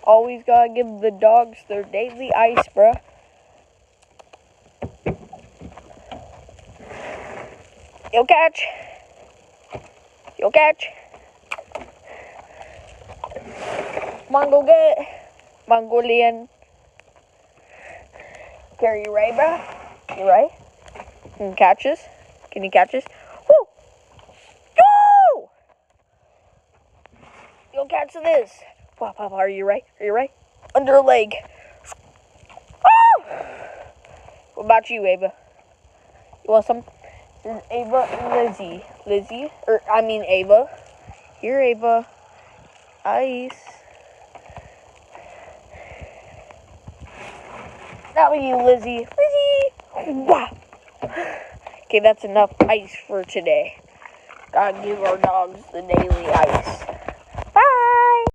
Always gotta give the dogs their daily ice, bruh. You'll catch. You'll catch. Come on, go get it. Mongolian. Okay, you ready, bro? You ready? Can you catch this? Can you catch this? Woo! Go! You'll catch this. Pop, pop, are you ready? Are you ready? Under a leg. Oh! What about you, Ava? You want some? This is Ava and Lizzie. Ava. Here, Ava. Ice. Now you, Lizzie. Wow. Okay, that's enough ice for today. Gotta give our dogs the daily ice.